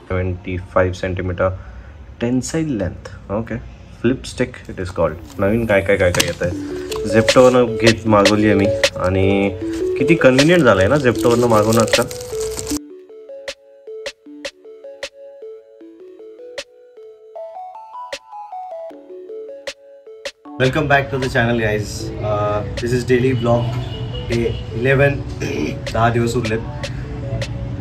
25 centimetre tensile length. Okay, flip stick it is called. नवीन काय काय काय काय येत आहे. झेप्टोवरनं घेत मागवली आहे मी आणि किती कन्व्हिनियंट झालं आहे ना झेप्टोवरनं मागवणं आजकाल. Welcome back to the channel guys. This is daily blog day 11. 10 दिवस उरलेत.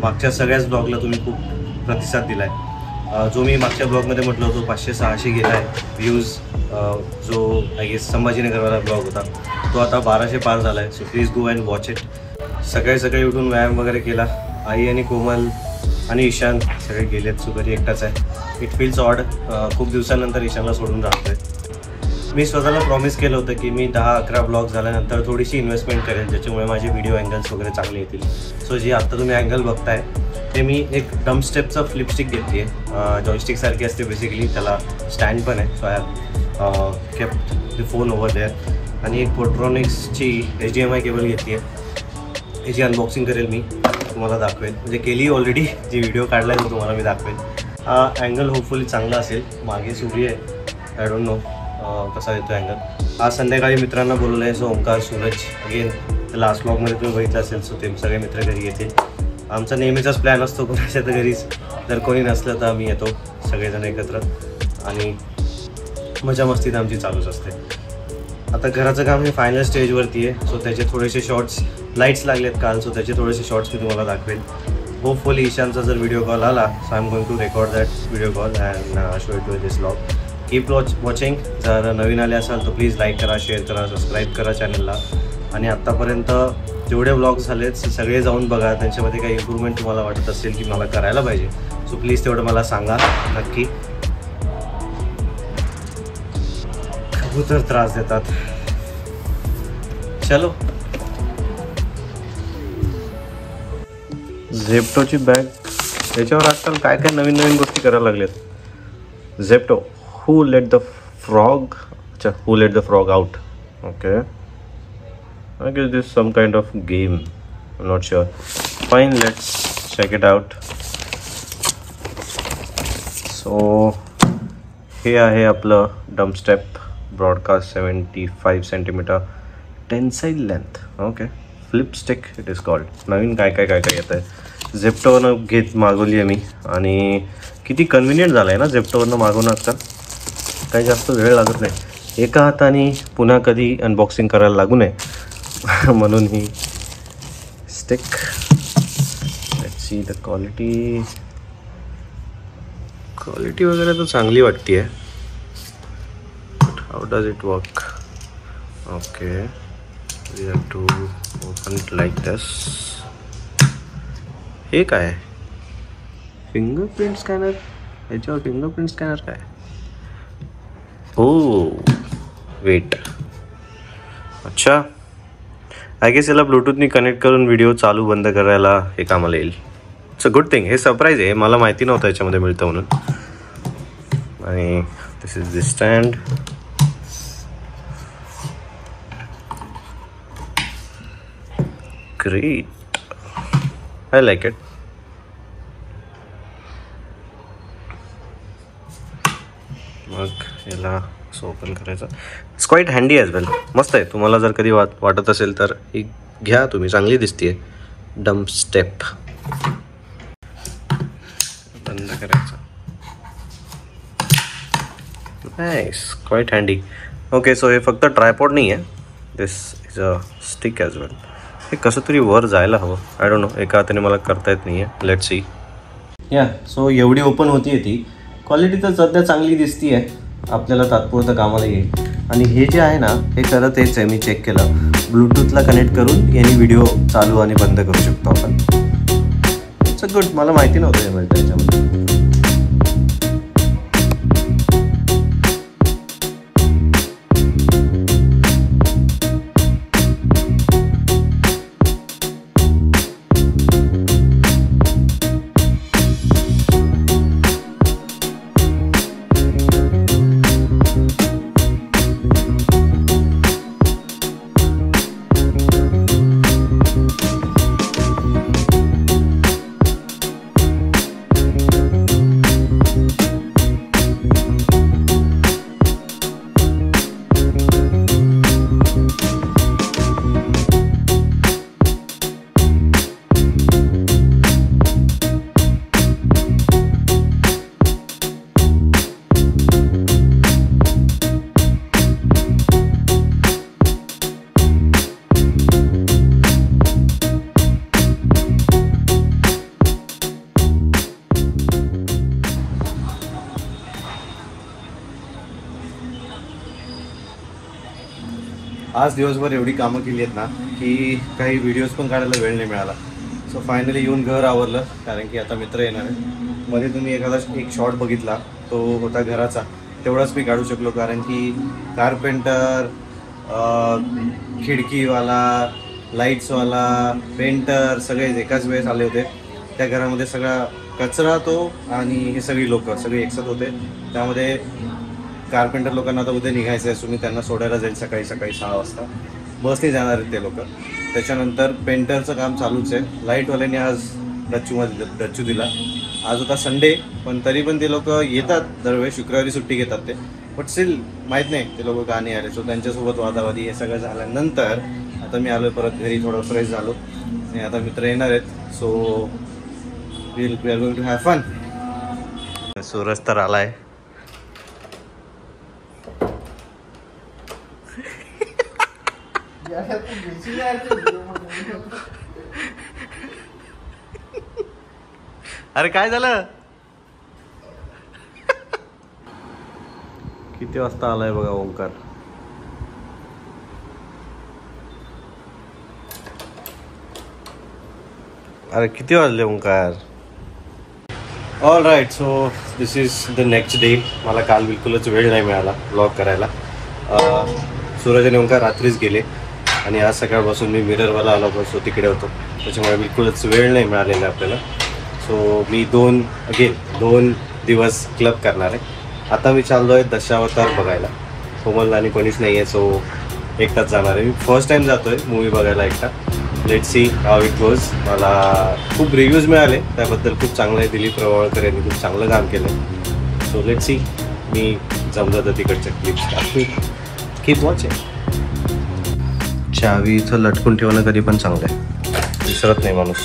मागच्या सगळ्याच ब्लॉगला तुम्ही खूप प्रतिसाद दिला आहे. जो मी मागच्या ब्लॉगमध्ये म्हटलं होतं 500-600 गेला आहे व्ह्यूज. जो आय गेस संभाजीनगरवाला ब्लॉग होता तो आता 1200 पार झाला आहे. So please go and watch it. सकाळी उठून व्यायाम वगैरे केला. आई आणि कोमल आणि ईशान सगळे गेलेत. सो घरी एकटाच आहे. It feels odd. खूप दिवसानंतर ईशानला सोडून राहतोय. मी स्वतःला प्रॉमिस केलं होतं की मी 10-11 ब्लॉग झाल्यानंतर थोडीशी इन्व्हेस्टमेंट करेल ज्याच्यामुळे माझे व्हिडिओ अँगल्स वगैरे चांगले येतील. सो जी आत्ता तुम्ही अँगल बघताय ते मी एक डम स्टेपचं फ्लिपस्टिक घेतली आहे. जॉयस्टिक सारखी असते बेसिकली. त्याला स्टँड पण आहे. So I have kept the phone over there. आणि एक पोर्ट्रॉनिक्सची HDMI केबल घेतली आहे. याची अनबॉक्सिंग करेल मी, तुम्हाला दाखवेल. म्हणजे केली ऑलरेडी. जी व्हिडिओ काढला आहे तो तुम्हाला मी दाखवेल. हा अँगल होपफुली चांगला असेल. मागे सूर्य आहे. आय डोंट नो कसा येतो अँगल. आज संध्याकाळी मित्रांना बोलवलं आहे. So Omkar, Suraj again last ब्लॉगमध्ये तुम्ही बघितलं असेल. सो ते सगळे मित्र घरी येतील. आमचा नेहमीचाच प्लॅन असतो कोणाच्या तर घरीच. जर कोणी नसलं तर आम्ही येतो सगळेजण एकत्र आणि मजा मस्तीत आमची चालूच असते. आता घराचं काम हे फायनल स्टेजवरती आहे. सो त्याचे थोडेसे शॉर्ट्स लाईट्स लागलेत काल. सो त्याचे थोडेसे शॉर्ट्स मी तुम्हाला दाखवेल. होपफुली ईशानचा जर व्हिडिओ कॉल आला so I am going to record that video call and show it to this blog. Keep watching. जर नवीन आले असाल तर प्लीज लाईक करा, शेअर करा, सबस्क्राईब करा चॅनलला. आणि आत्तापर्यंत जेवढे ब्लॉग्स झालेत सगळे जाऊन बघा. त्यांच्यामध्ये काही इम्प्रूव्हमेंट तुम्हाला वाटत असेल की मला करायला पाहिजे सो प्लीज तेवढं मला सांगा नक्की. कबूतर त्रास देतात. चलो. झेप्टोची बॅग. याच्यावर आजकाल काय काय नवीन नवीन गोष्टी करायला लागल्यात. Zepto who let the frog out. Okay, I guess this is some kind of game. I'm not sure. Fine, let's check it out. So हे आहे आपलं डम step broadcast 75 centimetre tensile length. Okay, flip stick it is called. नवीन काय काय काय काय येत आहे. झेप्टोवरनं घेत मागवली आहे मी आणि किती कन्व्हिनियंट झालं आहे ना झेप्टोवरनं मागवणं आजकाल. काही जास्त वेळ लागत नाही. एका हाताने पुन्हा कधी अनबॉक्सिंग करायला लागू नये म्हणून ही stick. Let's see the quality वगैरे तर चांगली वाटते आहे. How does it work. Okay, we have to open it like this. हे काय फिंगरप्रिंट स्कॅनर. याच्यावर फिंगरप्रिंट स्कॅनर काय. Oh wait. अच्छा, आय गेस याला ब्लूटूथनी कनेक्ट करून व्हिडिओ चालू बंद करायला हे कामाला येईल. It's a good thing. हे सरप्राईज आहे. मला माहिती नव्हतं याच्यामध्ये मिळतं म्हणून. आणि this is the stand. Great, I like it. मग याला असं ओपन करायचं. It's quite handy as well. मस्त आहे. तुम्हाला जर कधी वाटत असेल तर ही घ्या तुम्ही. चांगली दिसते. डम स्टेप. बंद करायचं. नाईस, क्वाईट हँडी. ओके, सो हे फक्त ट्रायपॉड नाही आहे. दिस इज अ स्टिक ॲज वेल. हे कसं तरी वर जायला हवं. I don't know. एका हाताने मला करता येत नाही आहे. Let's see. या सो एवढी ओपन होती ती. क्वालिटी तर सध्या चांगली दिसती आहे. आपल्याला तात्पुरतं कामाला येईल. आणि हे जे आहे ना हे करत हेच आहे. मी चेक केलं. ब्लूटूथला कनेक्ट करून याने व्हिडिओ चालू आणि बंद करू शकतो आपण. It's a good. मला माहिती नव्हतं हे मिळतं याच्यामध्ये. आज दिवसभर एवढी कामं केली आहेत ना की काही व्हिडिओज पण काढायला वेळ नाही मिळाला. सो फायनली येऊन घर आवरलं, कारण की आता मित्र येणार आहे. मध्ये तुम्ही एखादा एक शॉट बघितला, तो होता घराचा, तेवढाच मी काढू शकलो, कारण की कार्पेंटर, खिडकीवाला, लाईट्सवाला, पेंटर सगळे एकाच वेळेस आले होते. त्या घरामध्ये सगळा कचरा तो आणि हे सगळी लोक सगळे एकसाथ होते. त्यामध्ये कार्पेंटर लोकांना आता उद्या निघायचं आहे, सो मी त्यांना सोडायला जाईल सकाळी 6 वाजता. बसने जाणार आहेत ते लोक. त्याच्यानंतर पेंटरचं काम चालूच आहे. लाईटवाल्यांनी आज डच्चू दिला. आज होता संडे, पण तरी पण ते लोक येतात दरवेळेस, शुक्रवारी सुट्टी घेतात ते. बट स्टील माहीत नाही ते लोक का नाही आले. सो त्यांच्यासोबत वादावादी हे सगळं झाल्यानंतर आता मी आलो परत घरी, थोडं फ्रेश झालो आणि आता मित्र येणार आहेत. So we are going to have fun. Suraj तर आलाय. अरे काय झालं? किती वाजता आलाय बघा ओंकार. अरे किती वाजले Omkar? All right, so this is the next day. मला काल बिलकुलच वेळ नाही मिळाला ब्लॉग करायला. सूरज आणि ओंकार रात्रीच गेले आणि आज सकाळपासून मी मिररवाला आलो होतो, सो तिकडे होतो. त्याच्यामुळे बिलकुलच वेळ नाही मिळालेला आपल्याला. सो मी 2 दिवस क्लब करणार आहे. आता मी चाललो आहे दशावतार बघायला. कोमल आणि कोणीच नाही आहे, सो एकटाच जाणार आहे. मी फर्स्ट टाईम जातो आहे मूवी बघायला एकटा. Let's see how it goes. मला खूप रिव्ह्यूज मिळाले त्याबद्दल, खूप चांगलं आहे. दिलीप प्रभावळकर यांनी खूप चांगलं काम केलं. So let's see. मी जमलं तर तिकडच्या क्लिप्स टाकू. Keep watching. चावी इथं लटकून ठेवणं कधी पण चांगलं आहे, विसरत नाही माणूस.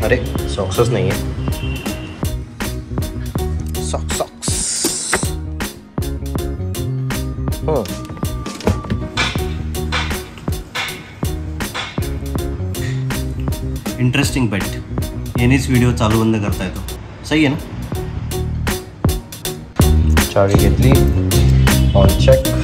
अरे सॉक्सच नाही आहे. सॉक्स हो. इंटरेस्टिंग बेट. यानेच व्हिडिओ चालू बंद करता येतो. सही आहे ना? चावी घेतली. On check.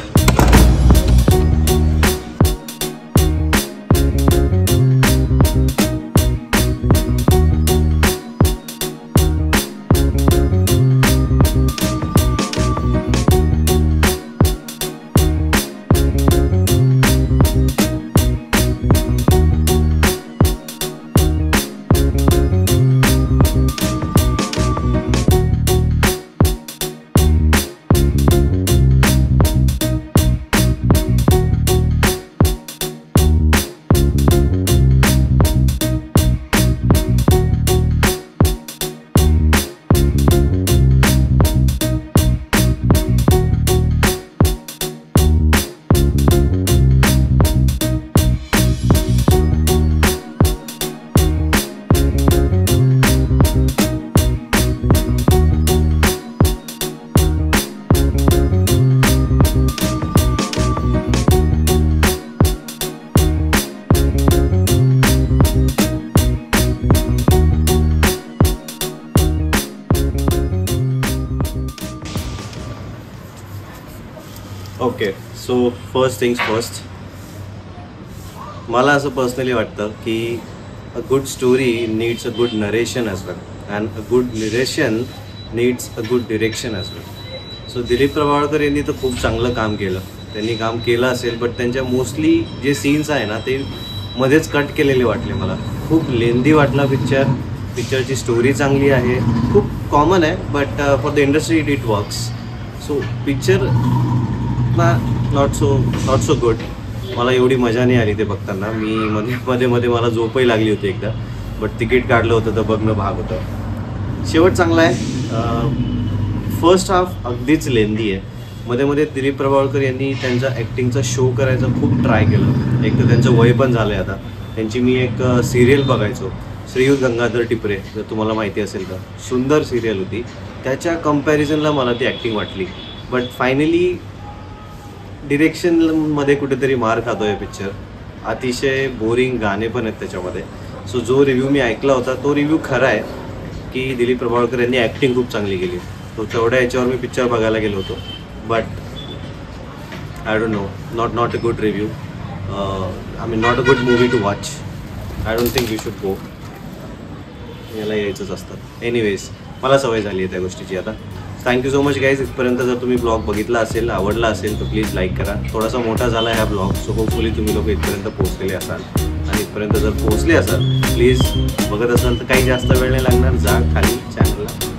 Okay, so first things first. मला असं पर्सनली वाटतं की a good story needs a good narration as well, and a good narration needs a good direction as well. So Dilip Prabhavalkar यांनी तर खूप चांगलं काम केलं. त्यांनी काम केलं असेल, बट त्यांच्या मोस्टली जे सीन्स आहे ना ते मध्येच कट केलेले वाटले मला. खूप लेंदी वाटला पिक्चरची स्टोरी चांगली आहे, खूप कॉमन आहे, but for the industry it works. So picture not so good. मला एवढी मजा नाही आली ते बघताना. मी मध्ये मला झोपही लागली होती एकदा, बट तिकीट काढलं होतं तर बघणं भाग होतं. शेवट चांगला आहे. फर्स्ट हाफ अगदीच लेंदी आहे. मध्ये दिलीप प्रभावळकर यांनी त्यांचा ॲक्टिंगचा शो करायचा खूप ट्राय केलं. एक तर त्यांचं वय पण झालं आहे आता. त्यांची मी एक सिरियल बघायचो, श्रीयुत गंगाधर टिपरे, जर तुम्हाला माहिती असेल तर. सुंदर सिरियल होती. त्याच्या कम्पॅरिझनला मला ती ॲक्टिंग वाटली. बट फायनली डिरेक्शनमध्ये कुठेतरी मार खातो आहे पिक्चर. अतिशय बोरिंग गाणे पण आहेत त्याच्यामध्ये. सो जो रिव्ह्यू मी ऐकला होता तो रिव्ह्यू खरा आहे की दिलीप प्रभावळकर यांनी ॲक्टिंग खूप चांगली केली. तो तेवढ्या याच्यावर मी पिक्चर बघायला गेलो होतो. But I don't know, not a good review. I mean not a good movie two watch. I don't think you should go. याला यायचंच असतं. एनिवेज मला सवय झाली आहे त्या गोष्टीची आता. Thank you so much guys. इथपर्यंत जर तुम्ही ब्लॉग बघितला असेल, आवडला असेल तर प्लीज लाईक करा. थोडासा मोठा झाला आहे हा ब्लॉग, सो होपफुली तुम्ही लोक इथपर्यंत पोहोचलेले असाल. आणि इथपर्यंत जर पोहोचले असाल, प्लीज बघत असाल तर काही जास्त वेळ नाही लागणार, जा खाली चॅनलला